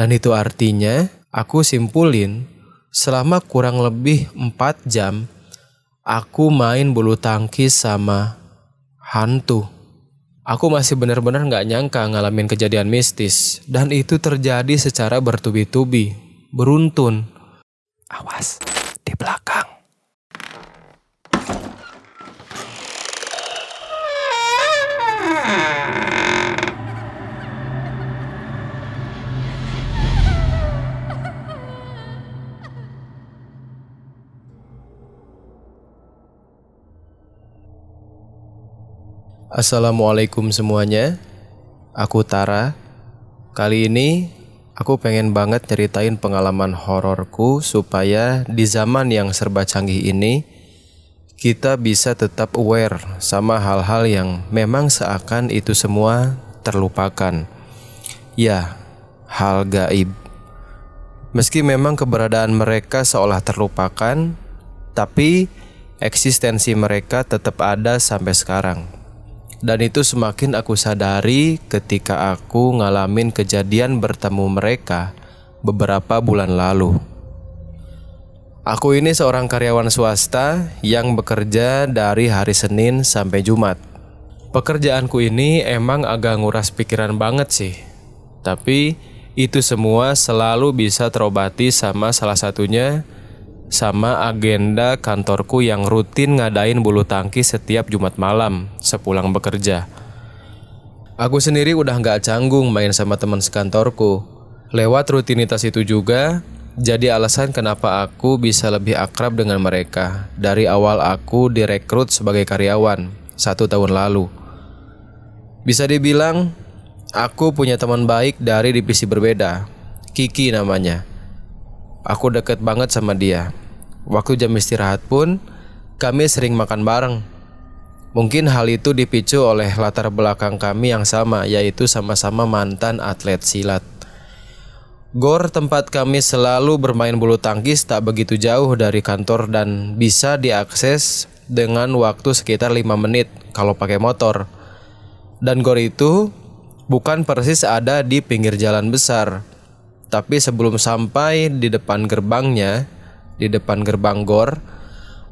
Dan itu artinya aku simpulin selama kurang lebih 4 jam aku main bulu tangkis sama hantu. Aku masih benar-benar gak nyangka ngalamin kejadian mistis. Dan itu terjadi secara bertubi-tubi, beruntun. Awas, di belakang. Assalamualaikum semuanya, aku Tara. Kali ini aku pengen banget ceritain pengalaman hororku supaya di zaman yang serba canggih ini kita bisa tetap aware sama hal-hal yang memang seakan itu semua terlupakan. Ya, hal gaib. Meski memang keberadaan mereka seolah terlupakan, tapi eksistensi mereka tetap ada sampai sekarang. Dan itu semakin aku sadari ketika aku ngalamin kejadian bertemu mereka beberapa bulan lalu. Aku ini seorang karyawan swasta yang bekerja dari hari Senin sampai Jumat. Pekerjaanku ini emang agak nguras pikiran banget sih. Tapi itu semua selalu bisa terobati sama salah satunya sama agenda kantorku yang rutin ngadain bulu tangkis setiap Jumat malam sepulang bekerja. Aku sendiri udah gak canggung main sama teman sekantorku. Lewat rutinitas itu juga jadi alasan kenapa aku bisa lebih akrab dengan mereka dari awal aku direkrut sebagai karyawan 1 tahun lalu. Bisa dibilang aku punya teman baik dari divisi berbeda, Kiki namanya. Aku deket banget sama dia. Waktu jam istirahat pun kami sering makan bareng. Mungkin hal itu dipicu oleh latar belakang kami yang sama, yaitu sama-sama mantan atlet silat. Gor tempat kami selalu bermain bulu tangkis tak begitu jauh dari kantor dan bisa diakses dengan waktu sekitar 5 menit kalau pakai motor. Dan gor itu bukan persis ada di pinggir jalan besar, tapi sebelum sampai di depan gerbangnya, di depan gerbang gor,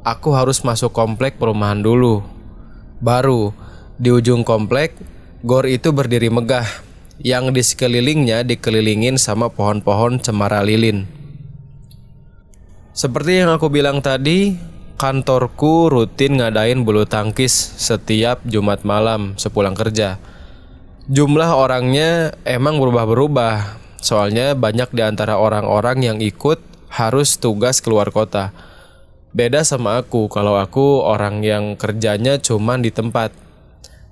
aku harus masuk komplek perumahan dulu. Baru di ujung komplek, gor itu berdiri megah, yang di sekelilingnya dikelilingin sama pohon-pohon cemara lilin. Seperti yang aku bilang tadi, kantorku rutin ngadain bulu tangkis setiap Jumat malam sepulang kerja. Jumlah orangnya emang berubah-berubah, soalnya banyak di antara orang-orang yang ikut harus tugas keluar kota. Beda sama aku, kalau aku orang yang kerjanya cuman di tempat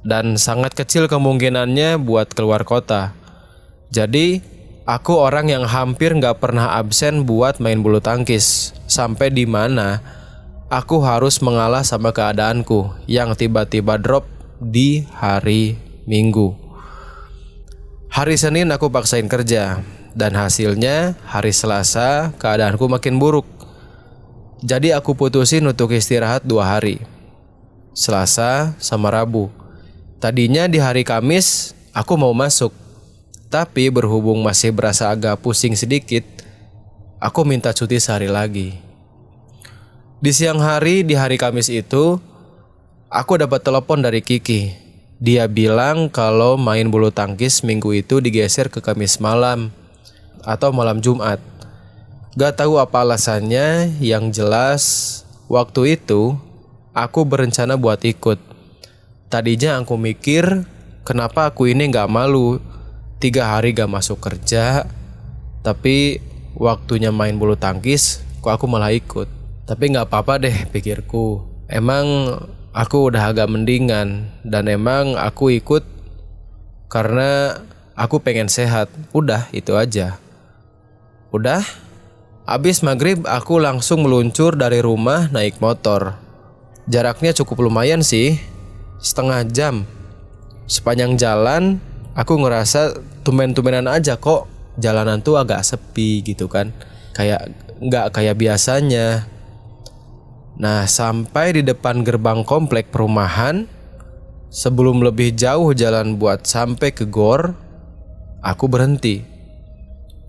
dan sangat kecil kemungkinannya buat keluar kota. Jadi aku orang yang hampir gak pernah absen buat main bulu tangkis, sampai di mana aku harus mengalah sama keadaanku yang tiba-tiba drop di hari Minggu. Hari Senin aku paksain kerja, dan hasilnya hari Selasa keadaanku makin buruk. Jadi aku putusin untuk istirahat 2 hari, Selasa sama Rabu. Tadinya di hari Kamis aku mau masuk, tapi berhubung masih berasa agak pusing sedikit, aku minta cuti sehari lagi. Di siang hari di hari Kamis itu, aku dapat telepon dari Kiki. Dia bilang kalau main bulu tangkis minggu itu digeser ke Kamis malam atau malam Jumat. Gak tahu apa alasannya, yang jelas waktu itu aku berencana buat ikut. Tadinya aku mikir kenapa aku ini gak malu 3 hari gak masuk kerja, tapi waktunya main bulu tangkis kok aku malah ikut. Tapi gak apa-apa deh pikirku, emang aku udah agak mendingan dan emang aku ikut karena aku pengen sehat. Udah itu aja. Udah, abis maghrib aku langsung meluncur dari rumah naik motor. Jaraknya cukup lumayan sih, 1/2 jam. Sepanjang jalan aku ngerasa tumben-tumbenan aja kok jalanan tuh agak sepi gitu kan, kayak nggak kayak biasanya. Nah, sampai di depan gerbang komplek perumahan, sebelum lebih jauh jalan buat sampai ke gor, aku berhenti.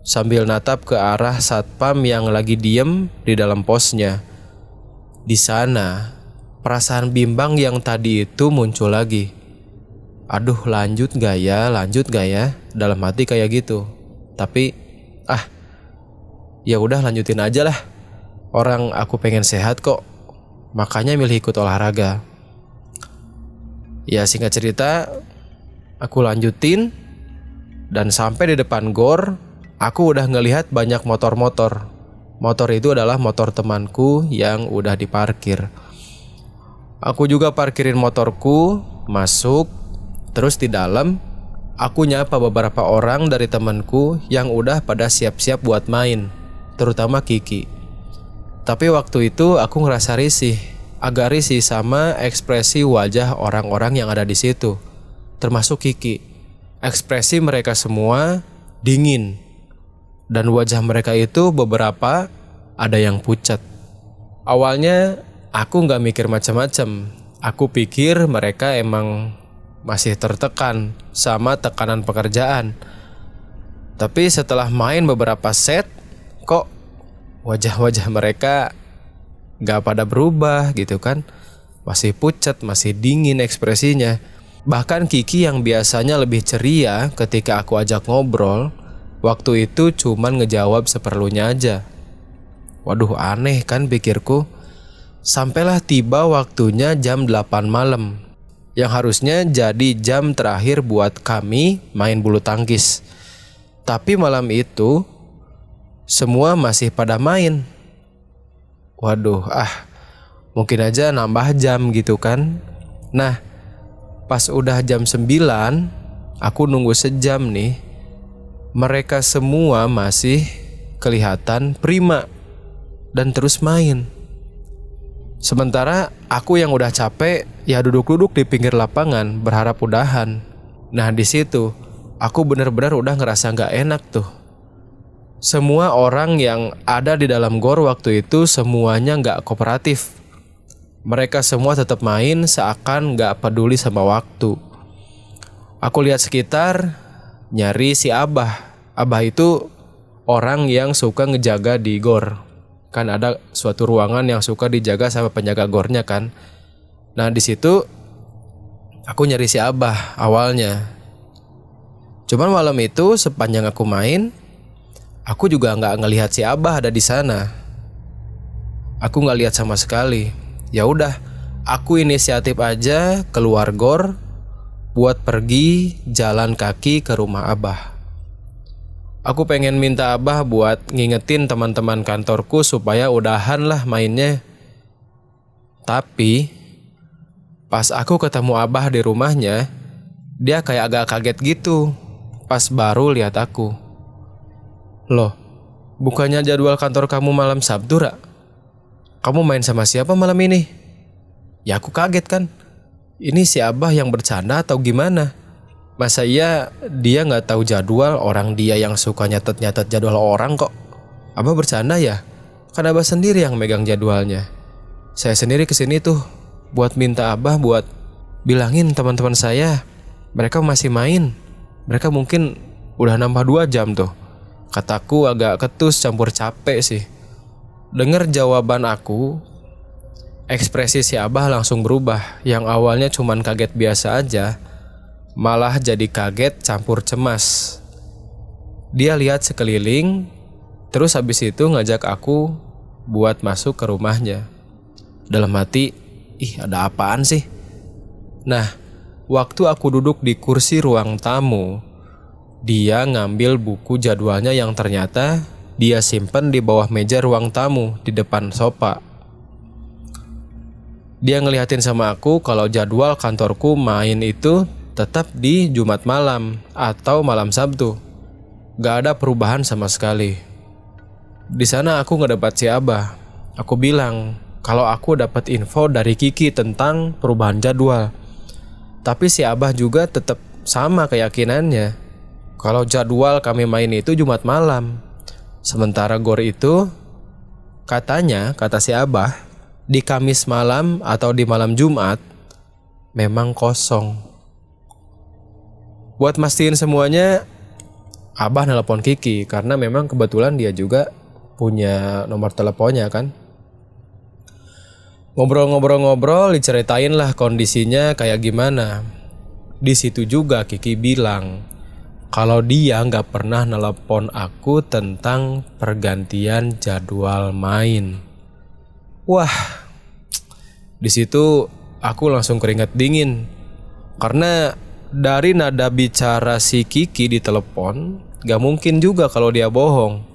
sambil natap ke arah satpam yang lagi diem di dalam posnya. Di sana, perasaan bimbang yang tadi itu muncul lagi. Aduh, lanjut gak ya? Dalam hati kayak gitu. Tapi, ya udah lanjutin aja lah. Orang aku pengen sehat kok, makanya milih ikut olahraga. Ya singkat cerita, aku lanjutin. Dan sampai di depan gor, aku udah ngelihat banyak motor-motor. Motor itu adalah motor temanku yang udah diparkir. Aku juga parkirin motorku, masuk. Terus di dalam, aku nyapa beberapa orang dari temanku yang udah pada siap-siap buat main, terutama Kiki. Tapi waktu itu aku ngerasa agak risih sama ekspresi wajah orang-orang yang ada di situ, termasuk Kiki. Ekspresi mereka semua dingin. Dan wajah mereka itu beberapa ada yang pucat. Awalnya aku gak mikir macam-macam. Aku pikir mereka emang masih tertekan sama tekanan pekerjaan. Tapi setelah main beberapa set, kok wajah-wajah mereka gak pada berubah gitu kan. Masih pucat, masih dingin ekspresinya. Bahkan Kiki yang biasanya lebih ceria ketika aku ajak ngobrol, waktu itu cuman ngejawab seperlunya aja. Waduh, aneh kan pikirku. Sampailah tiba waktunya jam 8 malam, yang harusnya jadi jam terakhir buat kami main bulu tangkis. Tapi malam itu semua masih pada main. Waduh, mungkin aja nambah jam gitu kan. Nah, pas udah jam 9, aku nunggu sejam nih. Mereka semua masih kelihatan prima dan terus main. Sementara aku yang udah capek ya duduk-duduk di pinggir lapangan berharap udahan. Nah di situ aku benar-benar udah ngerasa gak enak tuh. Semua orang yang ada di dalam gor waktu itu semuanya gak kooperatif. Mereka semua tetap main seakan gak peduli sama waktu. Aku lihat sekitar, nyari si Abah. Abah itu orang yang suka ngejaga di gor. Kan ada suatu ruangan yang suka dijaga sama penjaga gornya kan. Nah di situ aku nyari si Abah awalnya. Cuman malam itu sepanjang aku main, aku juga nggak ngelihat si Abah ada di sana. Aku nggak lihat sama sekali. Ya udah, aku inisiatif aja keluar gor buat pergi jalan kaki ke rumah Abah. Aku pengen minta Abah buat ngingetin teman-teman kantorku supaya udahan lah mainnya. Tapi pas aku ketemu Abah di rumahnya, dia kayak agak kaget gitu pas baru lihat aku. Loh, bukannya jadwal kantor kamu malam Sabtu, Ra? Kamu main sama siapa malam ini? Ya aku kaget kan. Ini si Abah yang bercanda atau gimana? Masa iya dia gak tahu jadwal, orang dia yang suka nyatet-nyatet jadwal orang kok. Abah bercanda ya? Kan Abah sendiri yang megang jadwalnya. Saya sendiri kesini tuh buat minta Abah buat bilangin teman-teman saya, mereka masih main. Mereka mungkin udah nambah 2 jam tuh. Kataku agak ketus campur capek sih. Dengar jawaban aku, ekspresi si Abah langsung berubah. Yang awalnya cuman kaget biasa aja, malah jadi kaget campur cemas. Dia lihat sekeliling, terus habis itu ngajak aku buat masuk ke rumahnya. Dalam hati, ada apaan sih? Nah, waktu aku duduk di kursi ruang tamu, dia ngambil buku jadwalnya yang ternyata dia simpen di bawah meja ruang tamu di depan sofa. Dia ngeliatin sama aku kalau jadwal kantorku main itu tetap di Jumat malam atau malam Sabtu. Gak ada perubahan sama sekali. Di sana aku ngedebat si Abah. Aku bilang kalau aku dapat info dari Kiki tentang perubahan jadwal. Tapi si Abah juga tetap sama keyakinannya kalau jadwal kami main itu Jumat malam. Sementara gor itu katanya, kata si Abah, di Kamis malam atau di malam Jumat memang kosong. Buat mastiin semuanya, Abah nelpon Kiki karena memang kebetulan dia juga punya nomor teleponnya kan. Ngobrol-ngobrol-ngobrol, diceritain lah kondisinya kayak gimana. Di situ juga Kiki bilang kalau dia nggak pernah nelpon aku tentang pergantian jadwal main. Wah, di situ aku langsung keringat dingin karena dari nada bicara si Kiki di telepon, gak mungkin juga kalau dia bohong.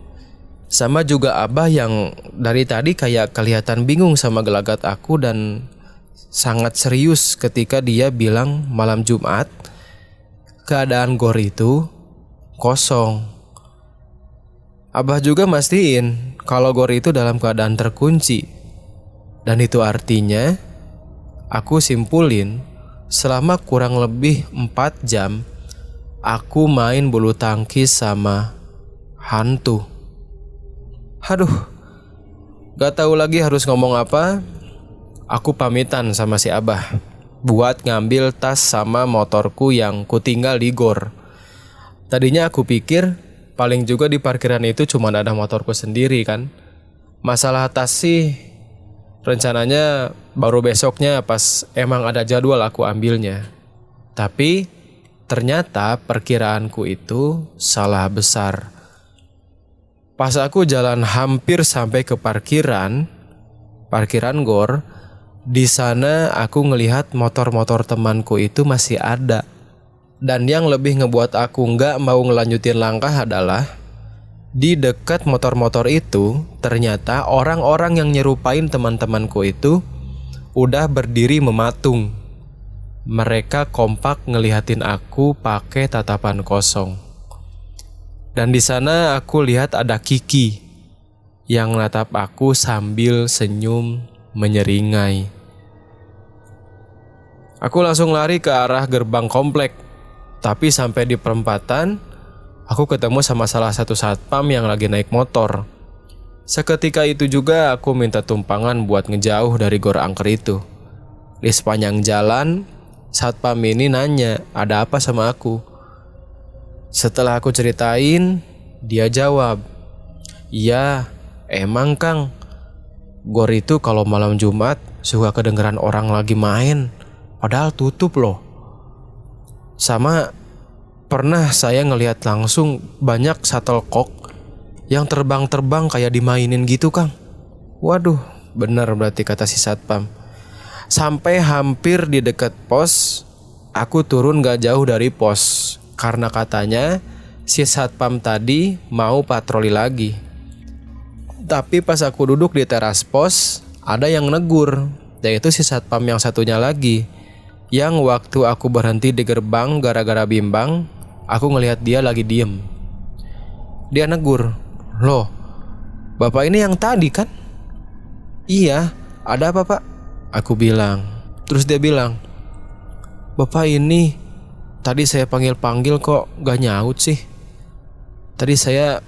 Sama juga Abah yang dari tadi kayak kelihatan bingung sama gelagat aku dan sangat serius ketika dia bilang malam Jumat keadaan gor itu kosong. Abah juga mastiin kalau gor itu dalam keadaan terkunci. Dan itu artinya aku simpulin selama kurang lebih 4 jam aku main bulu tangkis sama hantu. Aduh, gak tahu lagi harus ngomong apa. Aku pamitan sama si Abah buat ngambil tas sama motorku yang kutinggal di gor. Tadinya aku pikir paling juga di parkiran itu cuma ada motorku sendiri kan. Masalah tas sih rencananya baru besoknya pas emang ada jadwal aku ambilnya. Tapi ternyata perkiraanku itu salah besar. Pas aku jalan hampir sampai ke parkiran gor, di sana aku ngelihat motor-motor temanku itu masih ada. Dan yang lebih ngebuat aku nggak mau ngelanjutin langkah adalah di dekat motor-motor itu ternyata orang-orang yang nyerupain teman-temanku itu udah berdiri mematung. Mereka kompak ngelihatin aku pakai tatapan kosong. Dan di sana aku lihat ada Kiki yang natap aku sambil senyum menyeringai. Aku langsung lari ke arah gerbang komplek. Tapi sampai di perempatan, aku ketemu sama salah satu satpam yang lagi naik motor. Seketika itu juga aku minta tumpangan buat ngejauh dari gor angker itu. Di sepanjang jalan, satpam ini nanya ada apa sama aku. Setelah aku ceritain, dia jawab, "Iya, emang Kang, gor itu kalau malam Jumat suka kedengeran orang lagi main, padahal tutup loh. Sama pernah saya ngelihat langsung banyak shuttlecock yang terbang-terbang kayak dimainin gitu Kang." Waduh, bener berarti kata si satpam. Sampai hampir di dekat pos, aku turun gak jauh dari pos. Karena katanya si satpam tadi mau patroli lagi. Tapi pas aku duduk di teras pos, ada yang negur, yaitu si satpam yang satunya lagi. Yang waktu aku berhenti di gerbang gara-gara bimbang, aku ngelihat dia lagi diem. Dia negur, "Loh, Bapak ini yang tadi kan?" "Iya, ada apa Pak?" Aku bilang. Terus dia bilang, "Bapak ini tadi saya panggil-panggil kok gak nyaut sih. Tadi saya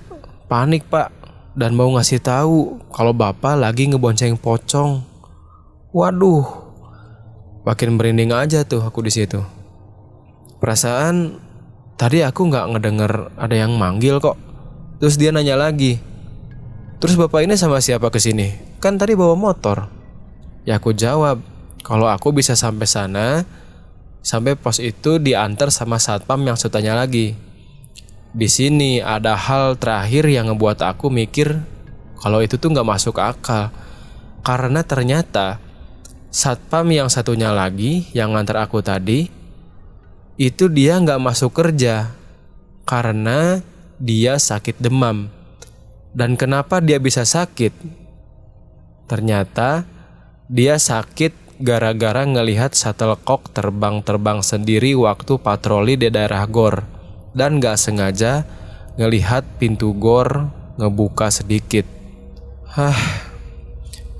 panik Pak dan mau ngasih tahu kalau Bapak lagi ngebonceng pocong." Waduh, makin merinding aja tuh aku di situ. Perasaan tadi aku nggak ngedenger ada yang manggil kok. Terus dia nanya lagi, "Terus Bapak ini sama siapa kesini? Kan tadi bawa motor." Ya aku jawab, kalau aku bisa sampai sana, sampai pos itu diantar sama satpam yang satunya lagi. Di sini ada hal terakhir yang ngebuat aku mikir kalau itu tuh nggak masuk akal. Karena ternyata satpam yang satunya lagi yang ngantar aku tadi, itu dia nggak masuk kerja karena dia sakit demam. Dan kenapa dia bisa sakit? Ternyata dia sakit gara-gara ngelihat shuttlecock terbang-terbang sendiri waktu patroli di daerah gor. Dan gak sengaja ngelihat pintu gor ngebuka sedikit.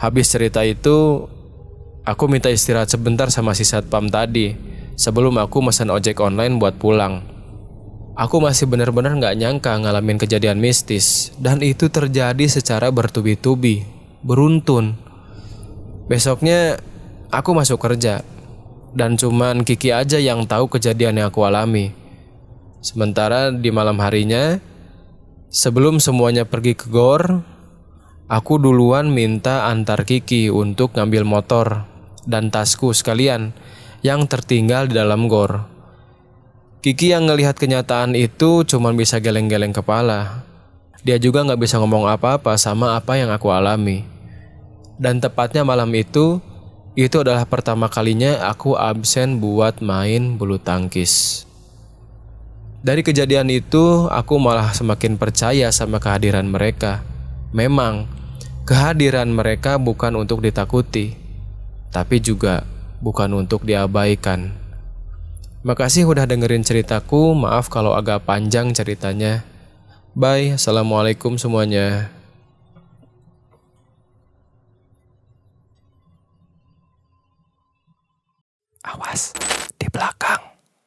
Habis cerita itu, aku minta istirahat sebentar sama si satpam tadi sebelum aku mesen ojek online buat pulang. Aku masih benar-benar gak nyangka ngalamin kejadian mistis. Dan itu terjadi secara bertubi-tubi, beruntun. Besoknya aku masuk kerja dan cuman Kiki aja yang tahu kejadian yang aku alami. Sementara di malam harinya, sebelum semuanya pergi ke gor, aku duluan minta antar Kiki untuk ngambil motor dan tasku sekalian yang tertinggal di dalam gor. Kiki yang ngelihat kenyataan itu cuma bisa geleng-geleng kepala. Dia juga nggak bisa ngomong apa-apa sama apa yang aku alami. Dan tepatnya malam itu adalah pertama kalinya aku absen buat main bulu tangkis. Dari kejadian itu, aku malah semakin percaya sama kehadiran mereka. Memang, kehadiran mereka bukan untuk ditakuti, tapi juga bukan untuk diabaikan. Makasih udah dengerin ceritaku, maaf kalau agak panjang ceritanya. Bye, assalamualaikum semuanya. Awas.